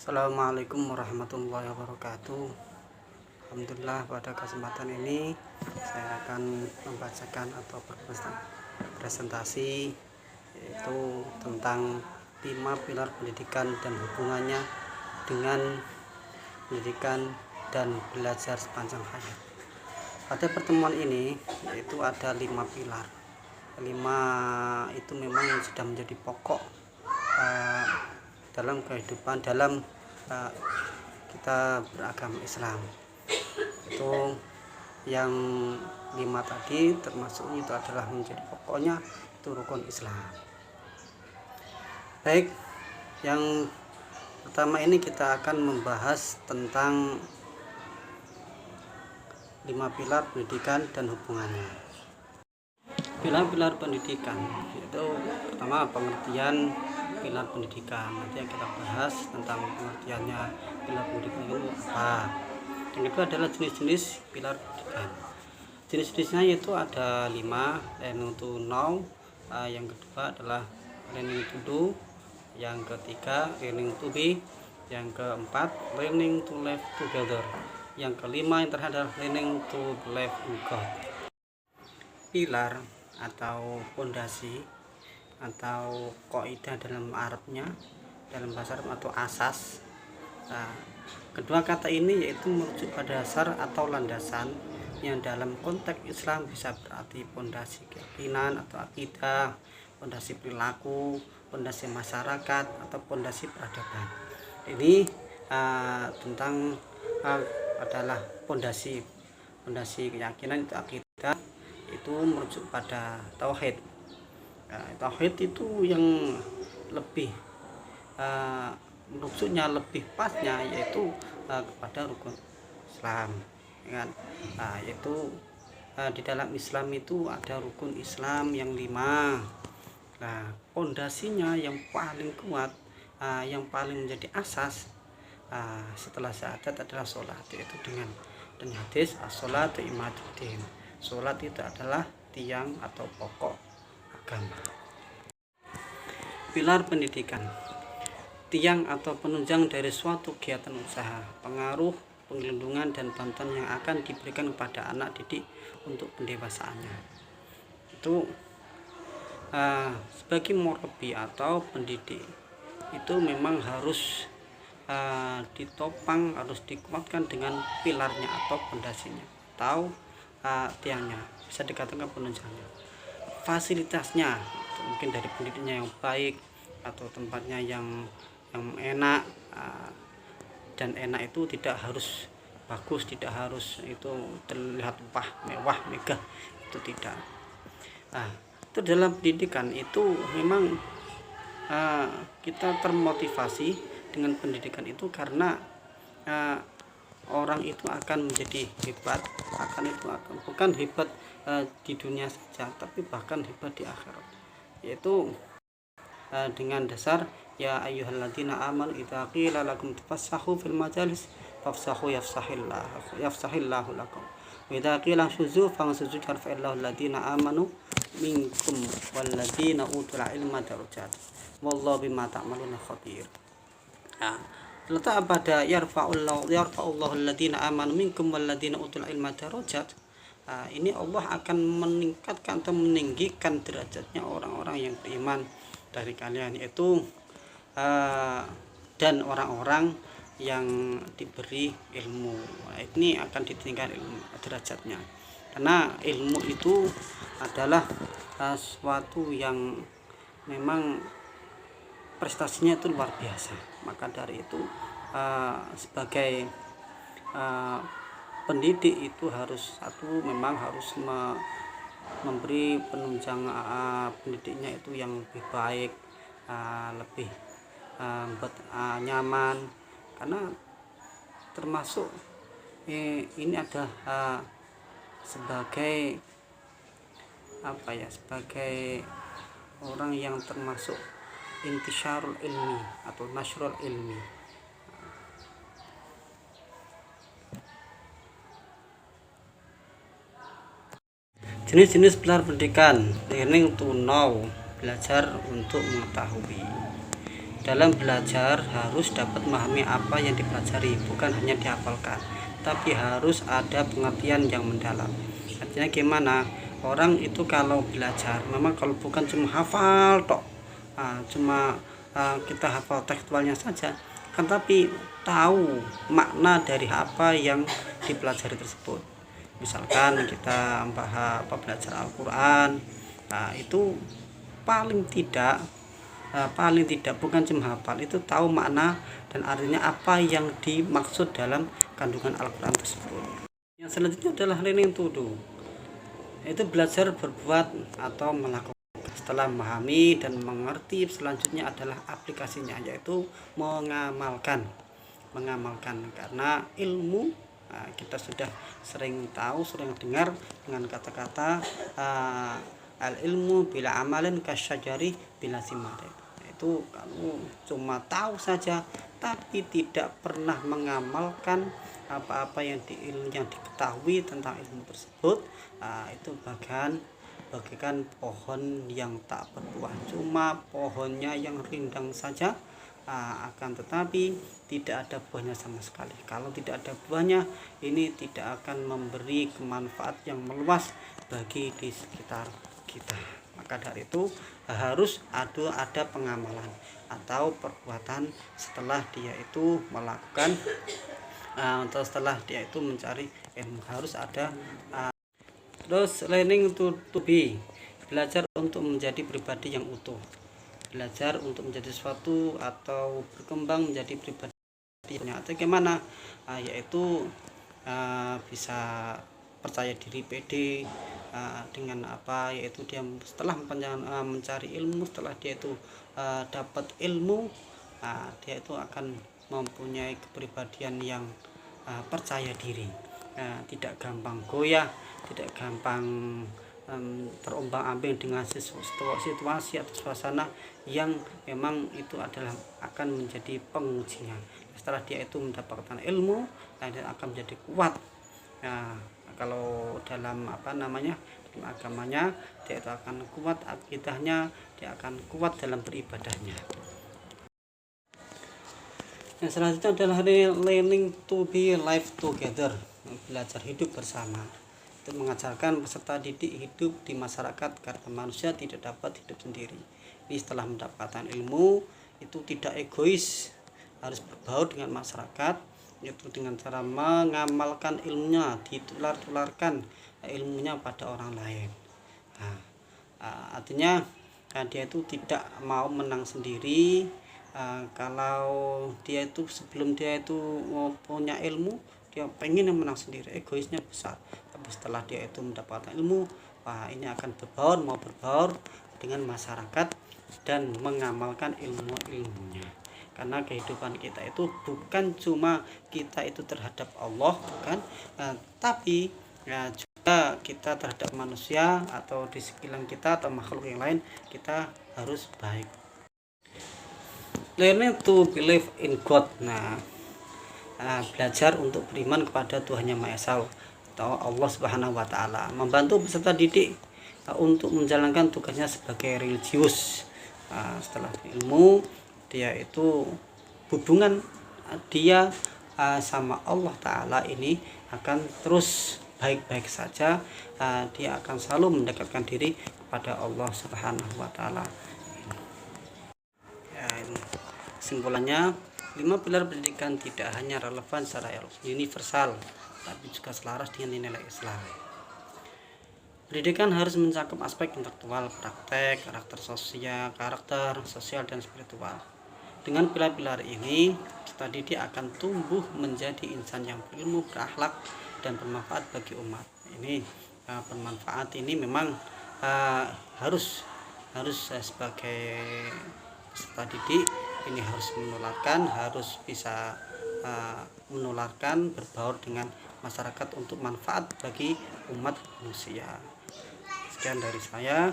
Assalamualaikum warahmatullahi wabarakatuh. Alhamdulillah, pada kesempatan ini saya akan membacakan atau berpresentasi yaitu tentang 5 pilar pendidikan dan hubungannya dengan pendidikan dan belajar sepanjang hayat. Pada pertemuan ini yaitu ada 5 pilar. 5 itu memang sudah menjadi pokok dalam kehidupan kita beragama Islam. Itu yang 5 tadi termasuk itu adalah menjadi pokoknya itu rukun Islam. Baik, yang pertama ini kita akan membahas tentang 5 pilar pendidikan dan hubungannya. Pilar-pilar pendidikan itu pertama pengertian pilar pendidikan. Nanti yang kita bahas tentang pengertiannya pilar pendidikan itu apa. Yang kedua adalah jenis-jenis pilar pendidikan. Jenis-jenisnya itu ada 5, learning to know, yang kedua adalah learning to do, yang ketiga learning to be, yang keempat learning to live together, yang kelima yang terakhir adalah learning to believe in God. Pilar atau pondasi atau kaidah dalam Arabnya, dalam bahasa Arab atau asas. Kedua kata ini yaitu merujuk pada dasar atau landasan yang dalam konteks Islam bisa berarti pondasi keyakinan atau akidah, pondasi perilaku, pondasi masyarakat atau pondasi peradaban. Ini tentang adalah pondasi keyakinan itu akidah, itu merujuk pada tauhid. Tauhid itu yang lebih merujuknya lebih pasnya yaitu kepada rukun Islam, kan? Yaitu di dalam Islam itu ada rukun Islam yang 5. Pondasinya yang paling kuat, yang paling menjadi asas setelah syahadat adalah sholat, yaitu dengan hadis as-sholatu imaduddin. Sholat itu adalah tiang atau pokok agama. Pilar pendidikan, tiang atau penunjang dari suatu kegiatan usaha, pengaruh, pengelindungan dan bantuan yang akan diberikan kepada anak didik untuk pendewasaannya. Itu sebagai murabi atau pendidik itu memang harus ditopang, harus dikuatkan dengan pilarnya atau pondasinya atau tiangnya, bisa dikatakan penunjangnya. Fasilitasnya mungkin dari pendidiknya yang baik atau tempatnya yang enak, dan enak itu tidak harus bagus, tidak harus itu terlihat mewah megah, itu tidak. Itu dalam pendidikan itu memang kita termotivasi dengan pendidikan itu karena orang itu akan menjadi hebat, akan bukan hebat di dunia saja, tapi bahkan hebat di akhirat, yaitu dengan dasar ya ayyuhalladzina amanu idza qila lakum tafassahu fil majalis fafsahu yafsahillahu lakum wa idza qila shuzu fansuzu yarfa'illahu alladzina amanu minkum walladzina utul ilma darajat wallahu bima ta'maluna khabir. Terletak pada yarfa'ullahu alladzina amanu minkum walladzina utul ilma darajat. Ini Allah akan meningkatkan atau meninggikan derajatnya orang-orang yang beriman dari kalian, yaitu dan orang-orang yang diberi ilmu. Ini akan ditingkatkan derajatnya karena ilmu itu adalah suatu yang memang prestasinya itu luar biasa. Maka dari itu sebagai pendidik itu memang harus memberi penunjang pendidiknya itu yang lebih baik, lebih nyaman, karena termasuk ini ada sebagai sebagai orang yang termasuk intisyarul ilmi atau nasrul ilmi. Jenis-jenis pilar pendidikan, learning to know, belajar untuk mengetahui. dalam belajar harus dapat memahami apa yang dipelajari, bukan hanya dihafalkan, tapi harus ada pengertian yang mendalam. Artinya gimana? Orang itu kalau belajar memang kalau bukan cuma hafal tok, cuma kita hafal tekstualnya saja, kan tapi tahu makna dari apa yang dipelajari tersebut. Misalkan kita belajar Al-Quran, itu paling tidak bukan cuma hafal, itu tahu makna dan artinya apa yang dimaksud dalam kandungan Al-Quran tersebut. Yang selanjutnya adalah learning to do, itu belajar berbuat atau melakukan. Setelah memahami dan mengerti, selanjutnya adalah aplikasinya, yaitu mengamalkan. Karena ilmu kita sudah sering tahu, sering dengar dengan kata-kata al ilmu bila amalin kasyajari bila simare. Itu kamu cuma tahu saja tapi tidak pernah mengamalkan apa-apa yang diketahui tentang ilmu tersebut, itu bagaikan pohon yang tak berbuah, cuma pohonnya yang rindang saja, akan tetapi tidak ada buahnya sama sekali. Kalau tidak ada buahnya, ini tidak akan memberi manfaat yang meluas bagi di sekitar kita. Maka dari itu harus ada pengamalan atau perbuatan setelah dia itu melakukan atau setelah dia itu mencari ilmu, harus ada. Terus learning to be, belajar untuk menjadi pribadi yang utuh, belajar untuk menjadi sesuatu atau berkembang menjadi pribadi atau gimana, yaitu bisa percaya diri, pede, dengan apa, yaitu dia setelah mencari ilmu, setelah dia itu dapat ilmu, dia itu akan mempunyai kepribadian yang percaya diri, tidak gampang goyah, tidak gampang terombang-ambing dengan situasi atau suasana yang memang itu adalah akan menjadi pengujinya. Setelah dia itu mendapatkan ilmu, dia akan menjadi kuat. Kalau dalam dalam agamanya, dia itu akan kuat akidahnya, dia akan kuat dalam beribadahnya. Yang selanjutnya adalah learning to be live together, belajar hidup bersama. Itu mengajarkan peserta didik hidup di masyarakat karena manusia tidak dapat hidup sendiri. Ini setelah mendapatkan ilmu itu tidak egois, harus berbaur dengan masyarakat, yaitu dengan cara mengamalkan ilmunya, ditularkan ilmunya pada orang lain. Artinya dia itu tidak mau menang sendiri. Kalau dia itu sebelum dia itu punya ilmu, dia pengen menang sendiri, egoisnya besar. Tapi setelah dia itu mendapatkan ilmu, ini akan berbaur dengan masyarakat dan mengamalkan ilmunya. Karena kehidupan kita itu bukan cuma kita itu terhadap Allah, bukan, tapi juga kita terhadap manusia atau di sekeliling kita atau makhluk yang lain, kita harus baik. Learning to believe in God. Belajar untuk beriman kepada Tuhan Yang Maha Esa atau Allah Subhanahu wa taala, membantu peserta didik untuk menjalankan tugasnya sebagai religius. Setelah ilmu, dia itu hubungan dia sama Allah taala ini akan terus baik-baik saja. Dia akan selalu mendekatkan diri kepada Allah Subhanahu wa taala. Kesimpulannya, 5 pilar pendidikan tidak hanya relevan secara universal, tapi juga selaras dengan nilai Islam. Pendidikan harus mencakup aspek intelektual, praktek, karakter sosial dan spiritual. Dengan pilar-pilar ini, peserta didik akan tumbuh menjadi insan yang berilmu, berakhlak, dan bermanfaat bagi umat. Ini bermanfaat ini memang harus sebagai peserta didik ini harus bisa menularkan, berbaur dengan masyarakat untuk manfaat bagi umat manusia. Sekian dari saya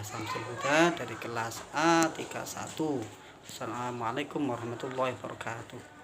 Samsul Huda dari kelas A31. Assalamualaikum warahmatullahi wabarakatuh.